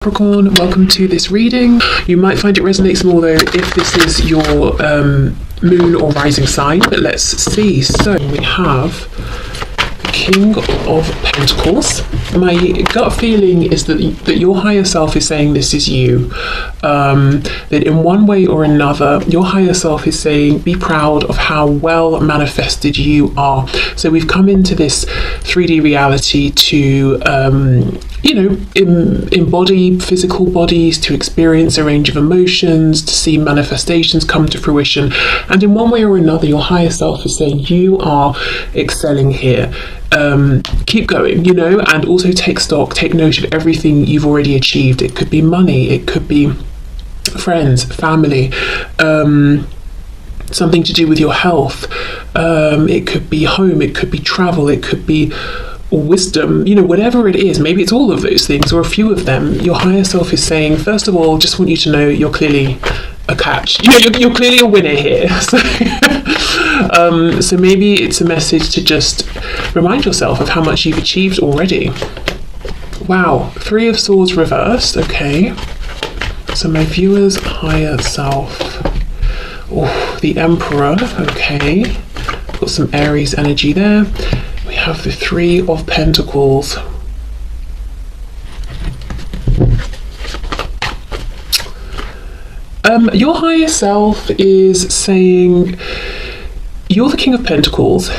Capricorn, welcome to this reading. You might find it resonates more though if this is your moon or rising sign, but let's see. So we have the King of Pentacles. My gut feeling is that your higher self is saying this is you. That in one way or another, your higher self is saying be proud of how well manifested you are. So we've come into this 3D reality to embody physical bodies, to experience a range of emotions, to see manifestations come to fruition. And in one way or another, your higher self is saying you are excelling here. Keep going, and also take stock, take note of everything you've already achieved. It could be money, it could be friends, family, something to do with your health. It could be home, it could be travel, it could be wisdom, whatever it is. Maybe it's all of those things or a few of them. Your higher self is saying, first of all, just want you to know you're clearly a catch. You're clearly a winner here. So maybe it's a message to just remind yourself of how much you've achieved already. Wow, 3 of Swords reversed. Okay, so my viewer's higher self. Oh, the Emperor. Okay, got some Aries energy there. We have the 3 of Pentacles. Your higher self is saying you're the King of Pentacles,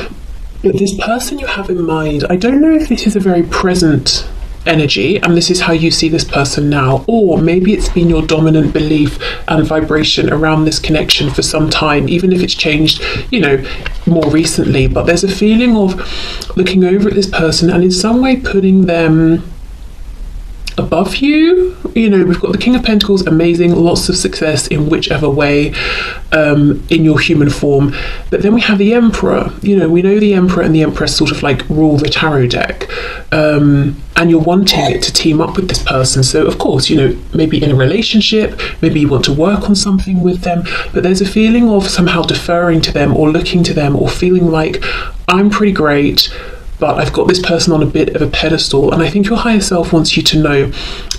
but this person you have in mind, I don't know if this is a very present energy and this is how you see this person now, or maybe it's been your dominant belief and vibration around this connection for some time, even if it's changed more recently. But there's a feeling of looking over at this person and in some way putting them above you. We've got the King of Pentacles, amazing, lots of success in whichever way, in your human form. But then we have the Emperor. We know the Emperor and the Empress sort of like rule the tarot deck, and you're wanting it to team up with this person. So of course, maybe in a relationship, maybe you want to work on something with them, but there's a feeling of somehow deferring to them or looking to them or feeling like I'm pretty great, but I've got this person on a bit of a pedestal. And I think your higher self wants you to know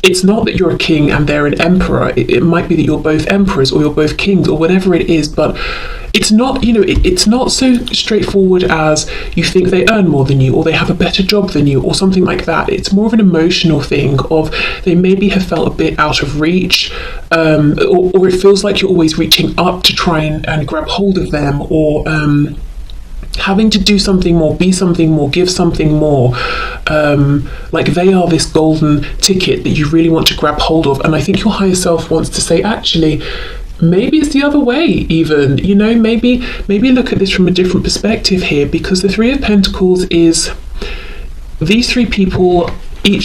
it's not that you're a king and they're an emperor. It might be that you're both emperors or you're both kings or whatever it is, but it's not, it's not so straightforward as you think they earn more than you or they have a better job than you or something like that. It's more of an emotional thing of they maybe have felt a bit out of reach, or it feels like you're always reaching up to try and grab hold of them, or having to do something more, be something more, give something more, like they are this golden ticket that you really want to grab hold of. And I think your higher self wants to say, actually, maybe it's the other way even, maybe look at this from a different perspective here, because the 3 of Pentacles is these 3 people each,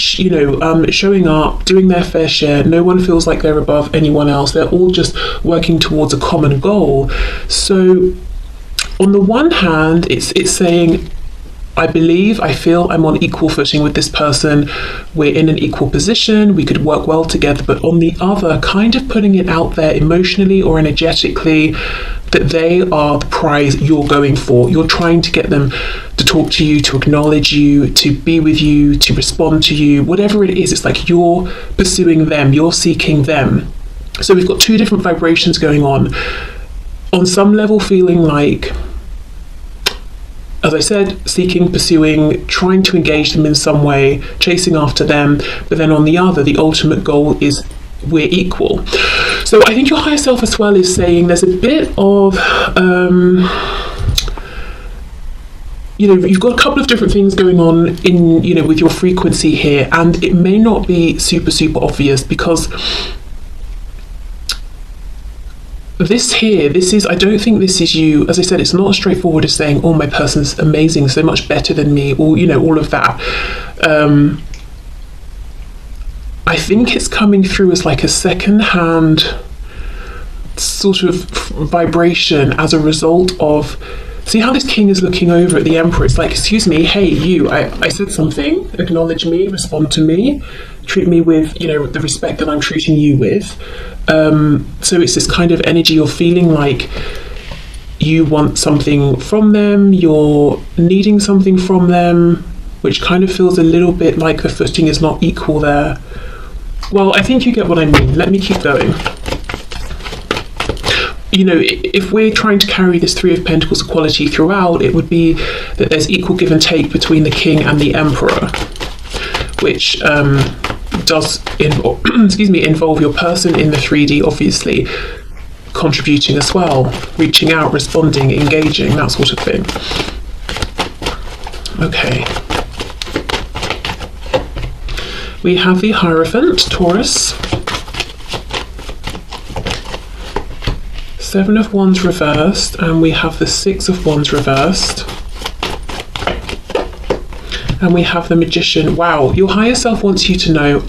showing up, doing their fair share. No one feels like they're above anyone else. They're all just working towards a common goal. So on the one hand, it's saying, I feel I'm on equal footing with this person. We're in an equal position. We could work well together. But on the other, kind of putting it out there emotionally or energetically that they are the prize you're going for. You're trying to get them to talk to you, to acknowledge you, to be with you, to respond to you, whatever it is. It's like you're pursuing them, you're seeking them. So we've got 2 different vibrations going on. On some level, feeling like, as I said, seeking, pursuing, trying to engage them in some way, chasing after them. But then on the other, the ultimate goal is we're equal. So I think your higher self as well is saying there's a bit of, you've got a couple of different things going on in, with your frequency here. And it may not be super, super obvious because I don't think this is you. As I said, it's not as straightforward as saying, oh, my person's amazing, so much better than me, or, all of that. I think it's coming through as like a second-hand sort of vibration as a result of, see how this king is looking over at the emperor. It's like, excuse me, hey, you, I said something, acknowledge me, respond to me, treat me with, the respect that I'm treating you with. So it's this kind of energy, you're feeling like you want something from them, you're needing something from them, which kind of feels a little bit like the footing is not equal there. Well, I think you get what I mean. Let me keep going. You know, if we're trying to carry this Three of Pentacles quality throughout, it would be that there's equal give and take between the King and the Emperor, which does involve your person in the 3D, obviously, contributing as well, reaching out, responding, engaging, that sort of thing. Okay. We have the Hierophant, Taurus. Seven of Wands reversed, and we have the Six of Wands reversed. And we have the Magician. Wow, your higher self wants you to know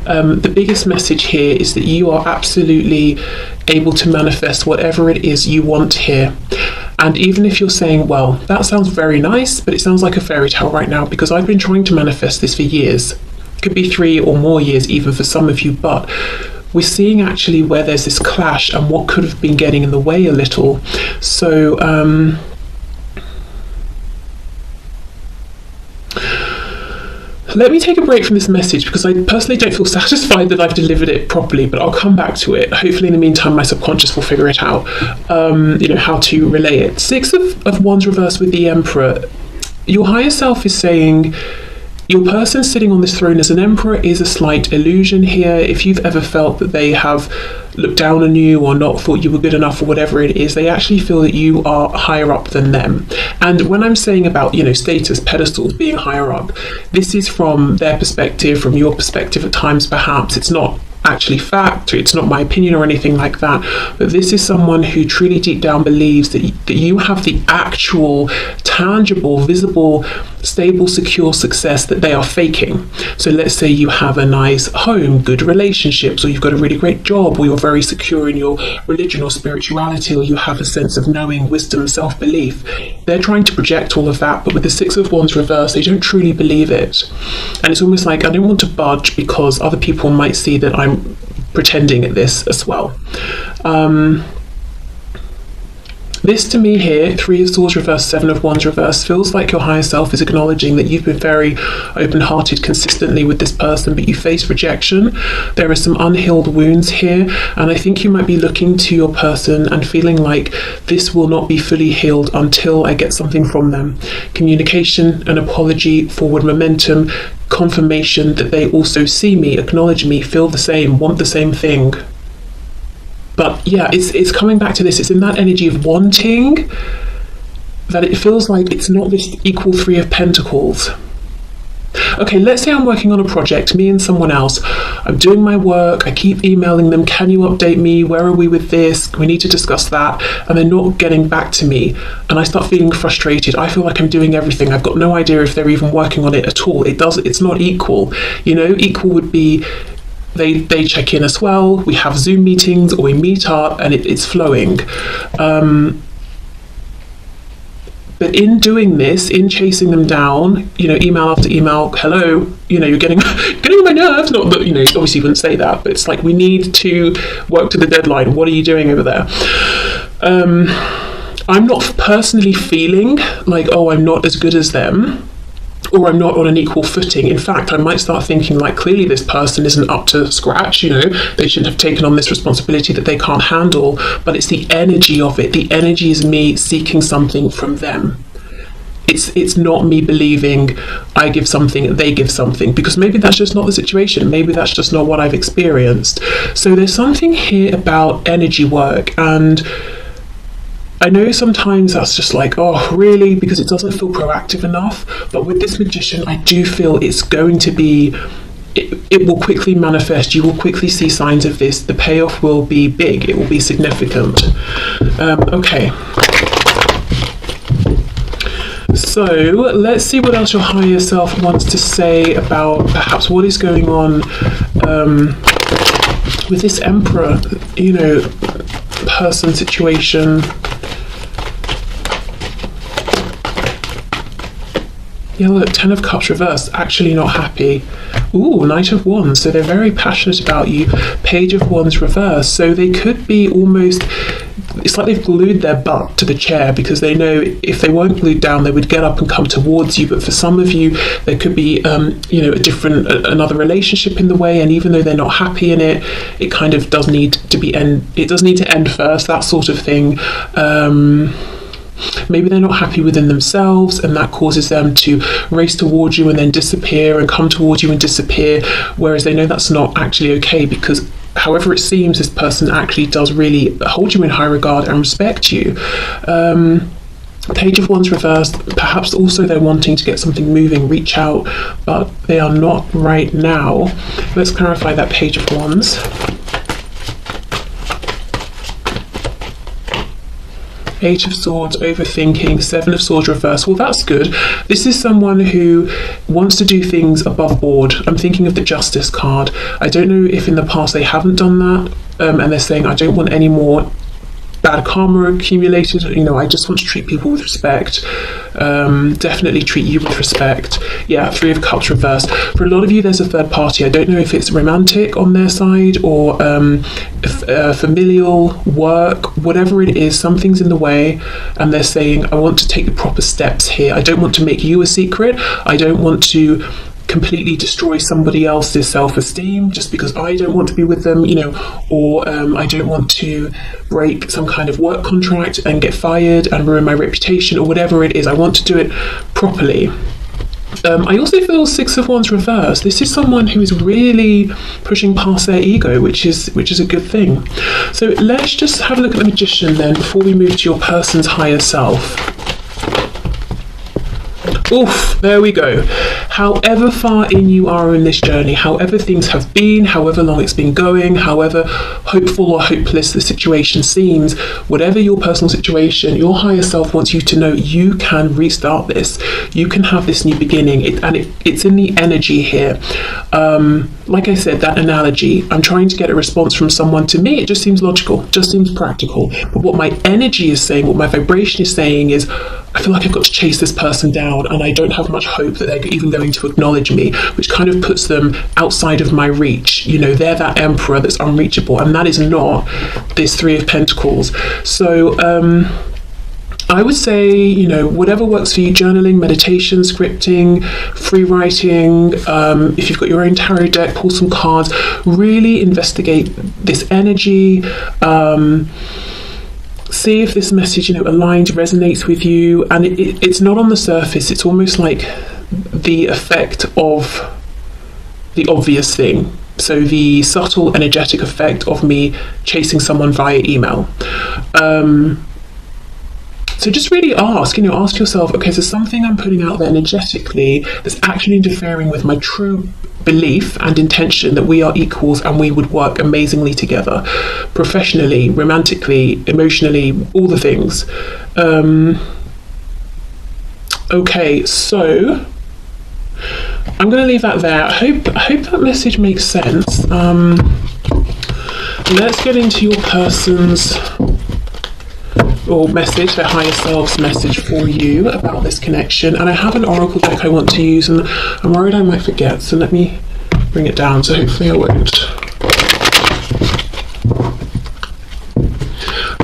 the biggest message here is that you are absolutely able to manifest whatever it is you want here. And even if you're saying, well, that sounds very nice, but it sounds like a fairy tale right now, because I've been trying to manifest this for years. It could be 3 or more years even for some of you, but we're seeing actually where there's this clash and what could have been getting in the way a little. So let me take a break from this message, because I personally don't feel satisfied that I've delivered it properly, but I'll come back to it. Hopefully in the meantime my subconscious will figure it out, you know, how to relay it. Six of Wands reversed with the Emperor. Your higher self is saying your person sitting on this throne as an emperor is a slight illusion here. If you've ever felt that they have looked down on you or not thought you were good enough or whatever it is, they actually feel that you are higher up than them. And when I'm saying about, you know, status, pedestals, being higher up, this is from their perspective, from your perspective at times perhaps. It's not actually fact, it's not my opinion or anything like that, but this is someone who truly deep down believes that you have the actual, tangible, visible, stable, secure success that they are faking. So let's say you have a nice home, good relationships, or you've got a really great job, or you're very secure in your religion or spirituality, or you have a sense of knowing, wisdom, self-belief. They're trying to project all of that, but with the Six of Wands reversed, they don't truly believe it. And it's almost like, I don't want to budge because other people might see that I'm pretending at this as well. This to me here, Three of Swords reversed, Seven of Wands reversed, feels like your higher self is acknowledging that you've been very open-hearted consistently with this person, but you face rejection. There are some unhealed wounds here, and I think you might be looking to your person and feeling like this will not be fully healed until I get something from them. Communication, an apology, forward momentum, confirmation that they also see me, acknowledge me, feel the same, want the same thing. But yeah, it's coming back to this. It's in that energy of wanting that it feels like it's not this equal Three of Pentacles. Okay, let's say I'm working on a project, me and someone else. I'm doing my work, I keep emailing them, can you update me? Where are we with this? We need to discuss that. And they're not getting back to me. And I start feeling frustrated. I feel like I'm doing everything. I've got no idea if they're even working on it at all. It's not equal. You know, equal would be they check in as well, we have Zoom meetings or we meet up and it's flowing. But in doing this, in chasing them down, you know, email after email, hello, you know, you're getting on my nerves. Not that, you know, obviously you wouldn't say that, but it's like, we need to work to the deadline. What are you doing over there? I'm not personally feeling like, oh, I'm not as good as them, or I'm not on an equal footing. In fact, I might start thinking like, clearly this person isn't up to scratch, you know, they shouldn't have taken on this responsibility that they can't handle. But it's the energy of it. The energy is me seeking something from them. It's not me believing I give something, they give something, because maybe that's just not the situation. Maybe that's just not what I've experienced. So there's something here about energy work, and I know sometimes that's just like, oh, really? Because it doesn't feel proactive enough. But with this Magician, I do feel it's going to be, it will quickly manifest. You will quickly see signs of this. The payoff will be big. It will be significant. Okay. So let's see what else your higher self wants to say about perhaps what is going on with this Emperor, you know, person situation. Yeah, look, Ten of Cups reversed, actually not happy. Ooh, Knight of Wands, so they're very passionate about you. Page of Wands reversed, so they could be almost, it's like they've glued their butt to the chair because they know if they weren't glued down, they would get up and come towards you. But for some of you, there could be, another relationship in the way, and even though they're not happy in it, it kind of does need to end first, that sort of thing. Maybe they're not happy within themselves, and that causes them to race towards you and then disappear, and come towards you and disappear, whereas they know that's not actually okay, because however it seems, this person actually does really hold you in high regard and respect you. Page of Wands reversed, perhaps also they're wanting to get something moving, reach out, but they are not right now. Let's clarify that Page of Wands. Eight of Swords, overthinking, Seven of Swords reverse. Well, that's good. This is someone who wants to do things above board. I'm thinking of the Justice card. I don't know if in the past they haven't done that, and they're saying, I don't want any more bad karma accumulated. I just want to treat people with respect. Definitely treat you with respect. Yeah, Three of Cups reversed. For a lot of you, there's a third party. I don't know if it's romantic on their side or familial, work, whatever it is, something's in the way, and they're saying, I want to take the proper steps here. I don't want to make you a secret. I don't want to completely destroy somebody else's self-esteem just because I don't want to be with them, or I don't want to break some kind of work contract and get fired and ruin my reputation, or whatever it is. I want to do it properly. I also feel Six of Wands reversed. This is someone who is really pushing past their ego, which is a good thing. So let's just have a look at the Magician then before we move to your person's higher self. Oof, there we go. However far in you are in this journey, however things have been, however long it's been going, however hopeful or hopeless the situation seems, whatever your personal situation, your higher self wants you to know you can restart this. You can have this new beginning, it's in the energy here. Like I said, that analogy, I'm trying to get a response from someone. To me, it just seems logical, just seems practical. But what my energy is saying, what my vibration is saying is, I feel like I've got to chase this person down, and I don't have much hope that they're even going to acknowledge me, which kind of puts them outside of my reach. They're that emperor that's unreachable, and that is not this Three of Pentacles. So I would say, whatever works for you, journaling, meditation, scripting, free writing, if you've got your own tarot deck, pull some cards, really investigate this energy, see if this message, aligns, resonates with you. And it's not on the surface, it's almost like the effect of the obvious thing. So the subtle energetic effect of me chasing someone via email. So just really ask yourself, okay, so something I'm putting out there energetically that's actually interfering with my true belief and intention that we are equals and we would work amazingly together, professionally, romantically, emotionally, all the things. Okay, so I'm going to leave that there. I hope that message makes sense. Let's get into your person's message, their higher self's message for you about this connection. And I have an oracle deck I want to use, and I'm worried I might forget, so let me bring it down, so hopefully I won't.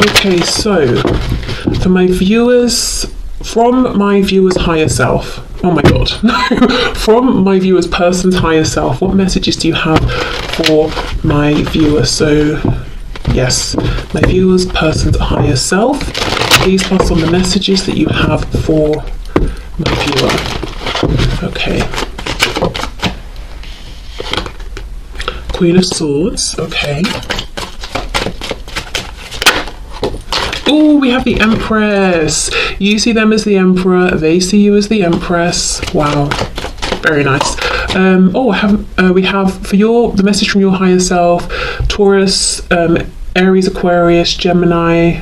Okay, so for my viewers, from my viewer's higher self, oh my god, from my viewer's person's higher self, what messages do you have for my viewer? So yes, my viewer's person's higher self, please pass on the messages that you have for my viewer. Okay. Queen of Swords, okay. Oh, we have the Empress. You see them as the Emperor, they see you as the Empress. Wow, very nice. We have for the message from your higher self, Taurus, Aries, Aquarius, Gemini,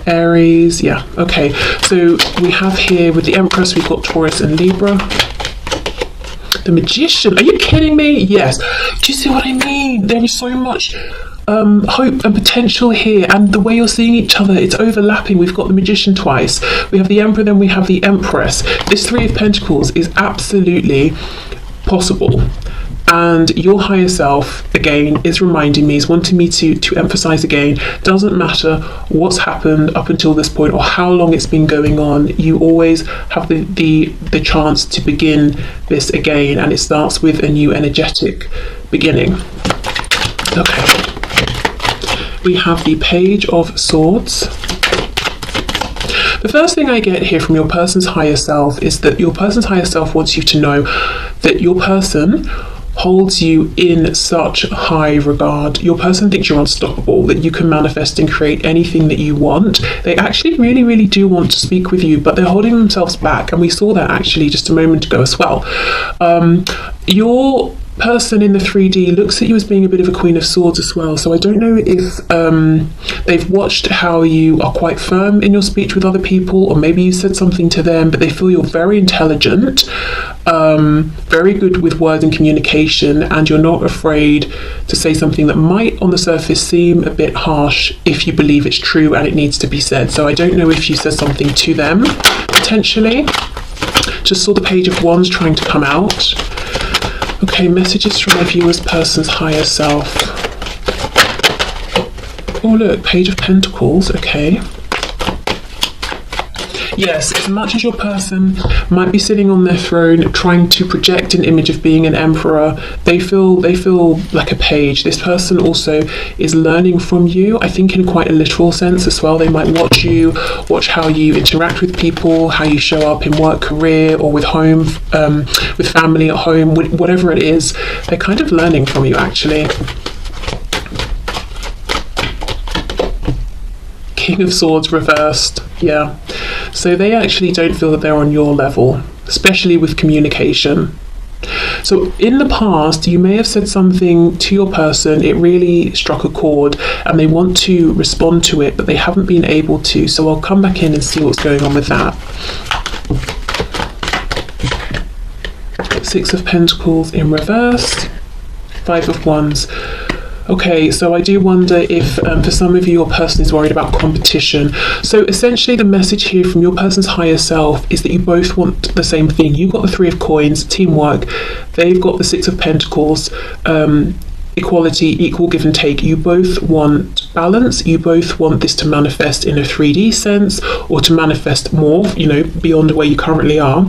Aries. Yeah, okay. So we have here with the Empress, we've got Taurus and Libra. The Magician, are you kidding me? Yes. Do you see what I mean? There is so much hope and potential here, and the way you're seeing each other, it's overlapping. We've got the Magician twice, we have the Emperor, then we have the Empress. This Three of Pentacles is absolutely possible. And your higher self, again, is reminding me, is wanting me to emphasize again, doesn't matter what's happened up until this point or how long it's been going on, you always have the chance to begin this again, and it starts with a new energetic beginning. Okay. We have the Page of Swords. The first thing I get here from your person's higher self is that your person's higher self wants you to know that your person holds you in such high regard. Your person thinks you're unstoppable, that you can manifest and create anything that you want. They actually really do want to speak with you, but they're holding themselves back, and we saw that actually just a moment ago as well. Your person in the 3D looks at you as being a bit of a Queen of Swords as well, so I don't know if they've watched how you are quite firm in your speech with other people, or maybe you said something to them, but they feel you're very intelligent, very good with words and communication, and you're not afraid to say something that might on the surface seem a bit harsh if you believe it's true and it needs to be said. So I don't know if you said something to them potentially. Just saw the Page of Wands trying to come out. Okay, messages from my viewer's person's higher self. Oh look, Page of Pentacles, okay. Yes, as much as your person might be sitting on their throne trying to project an image of being an emperor, they feel like a page. This person also is learning from you, I think in quite a literal sense as well. They might watch you, watch how you interact with people, how you show up in work, career, or with home, with family at home, whatever it is. They're kind of learning from you actually. King of Swords reversed, yeah. So they actually don't feel that they're on your level, especially with communication. So in the past, you may have said something to your person, it really struck a chord, and they want to respond to it, but they haven't been able to. So I'll come back in and see what's going on with that. Six of Pentacles in reverse, Five of Wands. Okay, so I do wonder if for some of you, your person is worried about competition. So essentially the message here from your person's higher self is that you both want the same thing. You've got the Three of Coins, teamwork. They've got the Six of Pentacles, equality, equal give and take. You both want balance. You both want this to manifest in a 3D sense, or to manifest more, you know, beyond where you currently are,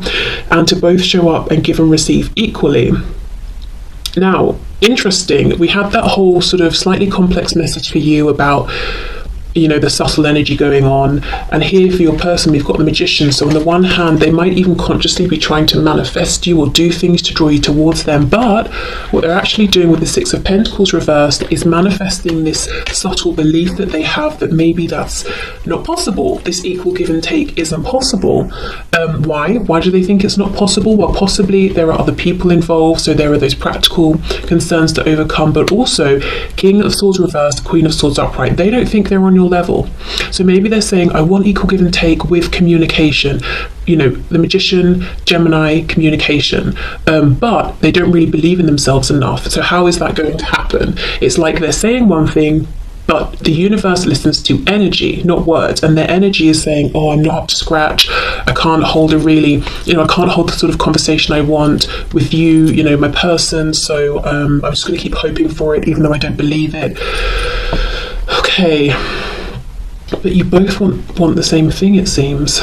and to both show up and give and receive equally. Now, interesting, we had that whole sort of slightly complex message for you about, you know, the subtle energy going on, and here for your person we've got the Magician. So on the one hand, they might even consciously be trying to manifest you or do things to draw you towards them, but what they're actually doing with the Six of Pentacles reversed is manifesting this subtle belief that they have that maybe that's not possible. This equal give and take isn't possible. Why do they think it's not possible? Well, possibly there are other people involved, so there are those practical concerns to overcome, but also King of Swords reversed, Queen of Swords upright. They don't think they're on your level. So maybe they're saying, I want equal give and take with communication. You know, the Magician, Gemini, communication. But they don't really believe in themselves enough. So how is that going to happen? It's like they're saying one thing, but the universe listens to energy, not words, and their energy is saying, oh, I'm not up to scratch, I can't hold I can't hold the sort of conversation I want with you, you know, my person, so I'm just going to keep hoping for it, even though I don't believe it. Okay, but you both want the same thing, it seems.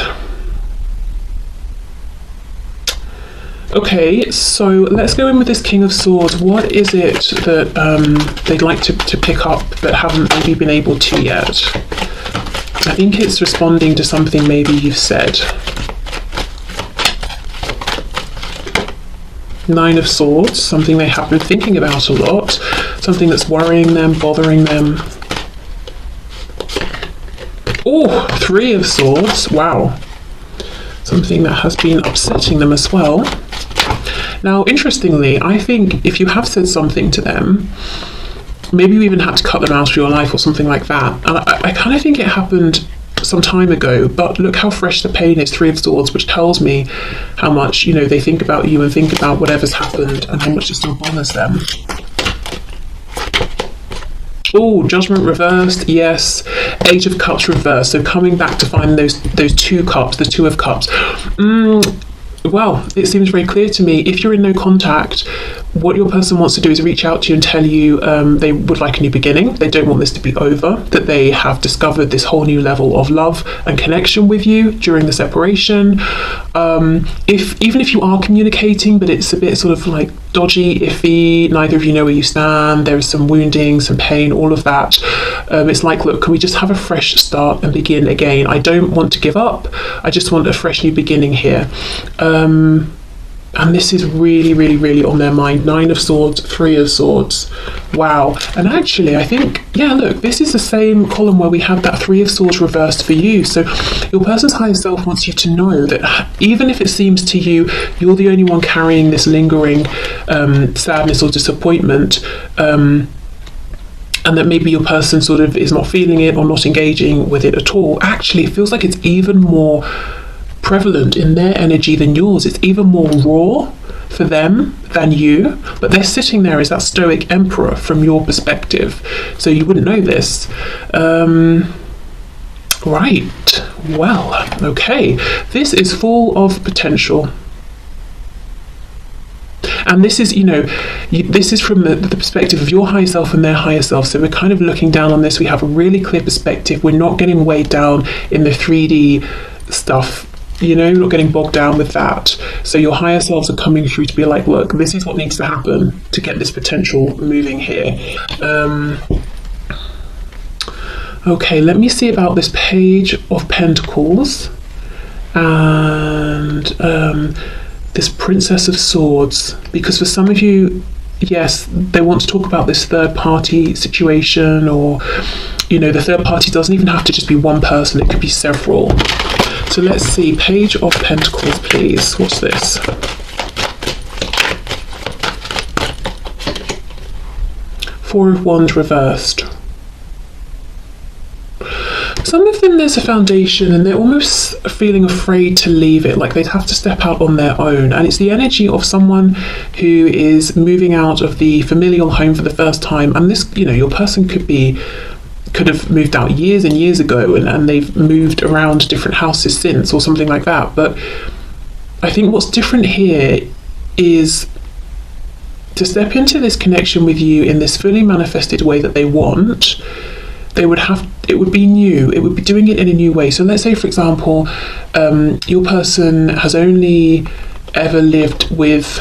Okay, so let's go in with this King of Swords. What is it that they'd like to pick up but haven't maybe been able to yet? I think it's responding to something maybe you've said. Nine of Swords, something they have been thinking about a lot, something that's worrying them, bothering them. Oh, Three of Swords, wow. Something that has been upsetting them as well. Now, interestingly, I think if you have said something to them, maybe you even had to cut them out of your life or something like that. And I kind of think it happened some time ago, but look how fresh the pain is, Three of Swords, which tells me how much, you know, they think about you and think about whatever's happened and how much it still bothers them. Oh, Judgment reversed, yes. Eight of Cups reversed. So coming back to find those two cups, the Two of Cups. Well, it seems very clear to me, if you're in no contact, what your person wants to do is reach out to you and tell you they would like a new beginning. They don't want this to be over, that they have discovered this whole new level of love and connection with you during the separation. Even if you are communicating, but it's a bit sort of like dodgy, iffy, neither of you know where you stand, there is some wounding, some pain, all of that. It's like, look, can we just have a fresh start and begin again? I don't want to give up. I just want a fresh new beginning here. And this is really, really, really on their mind. Nine of Swords, Three of Swords. Wow. And actually, I think, yeah, look, this is the same column where we have that Three of Swords reversed for you. So your person's higher self wants you to know that even if it seems to you you're the only one carrying this lingering sadness or disappointment, and that maybe your person sort of is not feeling it or not engaging with it at all, actually it feels like it's even more prevalent in their energy than yours. It's even more raw for them than you, but they're sitting there as that stoic emperor from your perspective, so you wouldn't know this. Right, well, okay, this is full of potential. And this is, this is from the perspective of your higher self and their higher self. So we're kind of looking down on this. We have a really clear perspective. We're not getting weighed down in the 3D stuff. Not getting bogged down with that. So your higher selves are coming through to be like, look, this is what needs to happen to get this potential moving here. Okay, let me see about this Page of Pentacles and this Princess of Swords, because for some of you, yes, they want to talk about this third party situation, or the third party doesn't even have to just be one person, it could be several. So let's see, Page of Pentacles, please. What's this? Four of Wands reversed. Some of them, there's a foundation and they're almost feeling afraid to leave it, like they'd have to step out on their own. And it's the energy of someone who is moving out of the familial home for the first time. And this, your person could have moved out years and years ago, and they've moved around different houses since, or something like that. But I think what's different here is to step into this connection with you in this fully manifested way that they want. It would be new, it would be doing it in a new way. So let's say, for example, your person has only ever lived with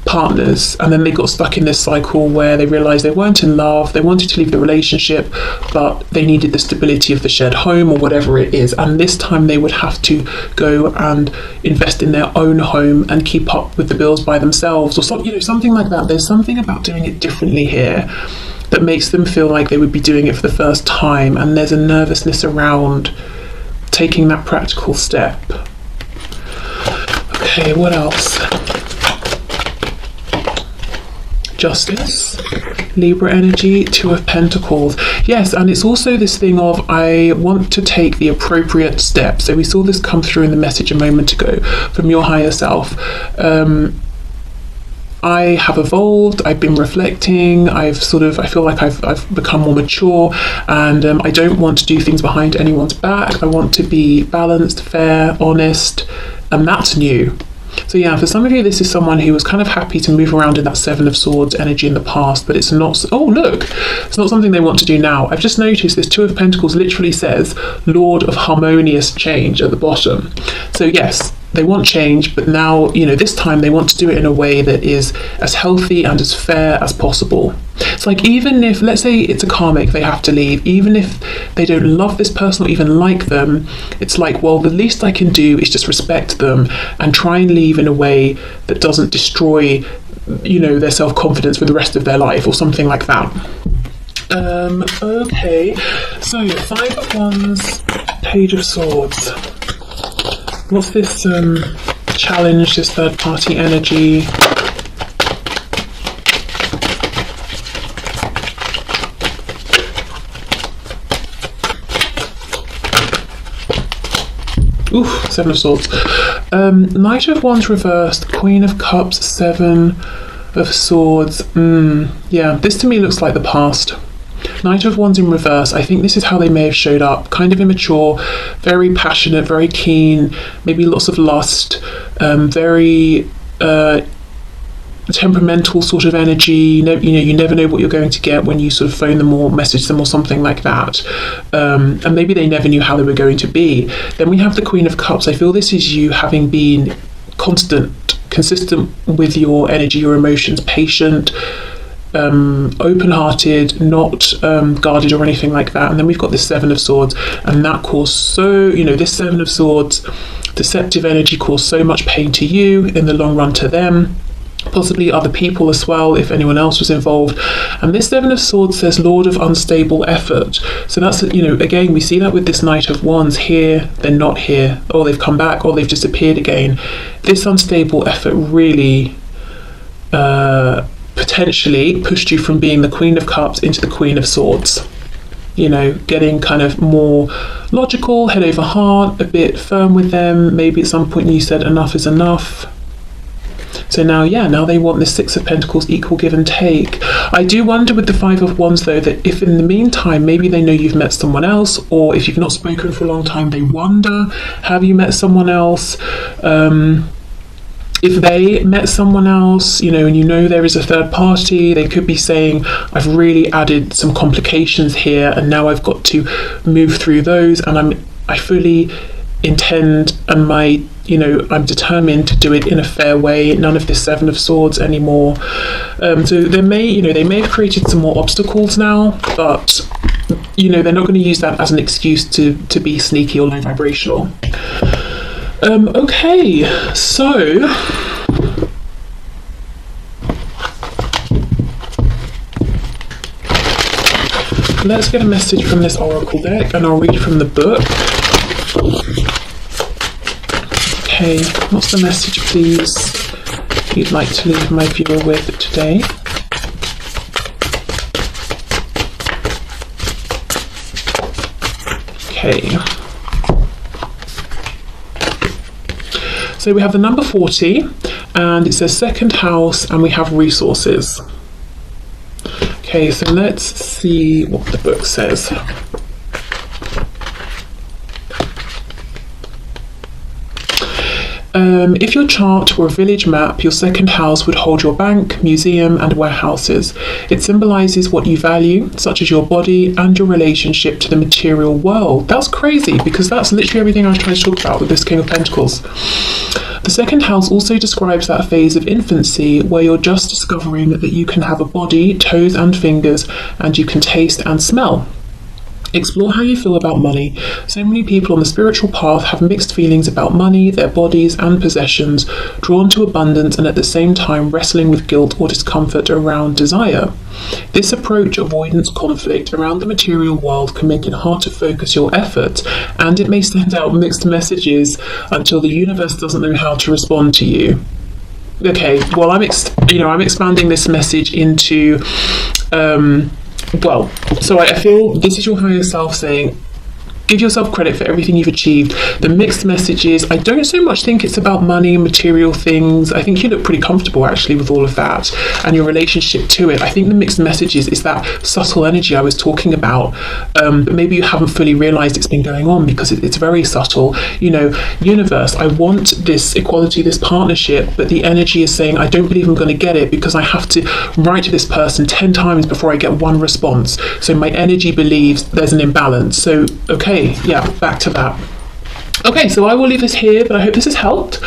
partners, and then they got stuck in this cycle where they realized they weren't in love, they wanted to leave the relationship, but they needed the stability of the shared home or whatever it is, and this time they would have to go and invest in their own home and keep up with the bills by themselves, or something like that. There's something about doing it differently here that makes them feel like they would be doing it for the first time, and there's a nervousness around taking that practical step. Okay, what else? Justice, Libra energy, Two of Pentacles. Yes, and it's also this thing of, I want to take the appropriate step. So we saw this come through in the message a moment ago from your higher self. I have evolved, I've been reflecting, I feel like I've become more mature, and I don't want to do things behind anyone's back. I want to be balanced, fair, honest, and that's new. So yeah, for some of you, this is someone who was kind of happy to move around in that Seven of Swords energy in the past, but it's not, oh look, it's not something they want to do now. I've just noticed this Two of Pentacles literally says Lord of Harmonious Change at the bottom. So yes, they want change, but now, this time they want to do it in a way that is as healthy and as fair as possible. It's like, even if, let's say it's a karmic, they have to leave, even if they don't love this person or even like them, it's like, well, the least I can do is just respect them and try and leave in a way that doesn't destroy, their self-confidence for the rest of their life, or something like that. Okay, so Five of Wands, Page of Swords. What's this challenge, this third party energy? Ooh, Seven of Swords. Knight of Wands reversed, Queen of Cups, Seven of Swords. Yeah, this to me looks like the past. Knight of Wands in reverse. I think this is how they may have showed up. Kind of immature, very passionate, very keen, maybe lots of lust, very temperamental sort of energy. You never know what you're going to get when you sort of phone them or message them or something like that. And maybe they never knew how they were going to be. Then we have the Queen of Cups. I feel this is you having been consistent with your energy, your emotions, patient, open-hearted, not guarded or anything like that. And then we've got this Seven of Swords, and that caused this Seven of Swords, deceptive energy, caused so much pain to you, in the long run to them, possibly other people as well, if anyone else was involved. And this Seven of Swords says Lord of unstable effort. So that's, again, we see that with this Knight of Wands. Here, they're not here, or they've come back, or they've disappeared again. This unstable effort really potentially pushed you from being the Queen of Cups into the Queen of Swords. Getting kind of more logical, head over heart, a bit firm with them. Maybe at some point you said enough is enough. So now they want this Six of Pentacles, equal give and take. I do wonder with the Five of Wands though, that if in the meantime, maybe they know you've met someone else, or if you've not spoken for a long time, they wonder, have you met someone else? If they met someone else, and there is a third party, they could be saying, I've really added some complications here, and now I've got to move through those, and I fully intend, and I'm determined to do it in a fair way. None of this Seven of Swords anymore. So they may have created some more obstacles now, but they're not going to use that as an excuse to be sneaky or low vibrational. Okay, so let's get a message from this oracle deck, and I'll read from the book. Okay, what's the message, please, you'd like to leave my viewer with today? Okay. So we have the number 40, and it says second house, and we have resources. Okay, so let's see what the book says. If your chart were a village map, your second house would hold your bank, museum, and warehouses. It symbolises what you value, such as your body and your relationship to the material world. That's crazy, because that's literally everything I was trying to talk about with this King of Pentacles. The second house also describes that phase of infancy where you're just discovering that you can have a body, toes and fingers, and you can taste and smell. Explore how you feel about money. So many people on the spiritual path have mixed feelings about money, their bodies and possessions, drawn to abundance and at the same time wrestling with guilt or discomfort around desire. This approach avoidance conflict around the material world can make it hard to focus your effort, and it may send out mixed messages until the universe doesn't know how to respond to you. Okay, well, I'm expanding this message into so I feel this is your higher self saying, give yourself credit for everything you've achieved. The mixed messages, I don't so much think it's about money and material things. I think you look pretty comfortable actually with all of that and your relationship to it. I think the mixed messages is that subtle energy I was talking about, but maybe you haven't fully realized it's been going on because it's very subtle. Universe, I want this equality, this partnership, but the energy is saying I don't believe I'm going to get it because I have to write to this person 10 times before I get one response. So my energy believes there's an imbalance. So okay, yeah, back to that. Okay, so I will leave this here, but I hope this has helped.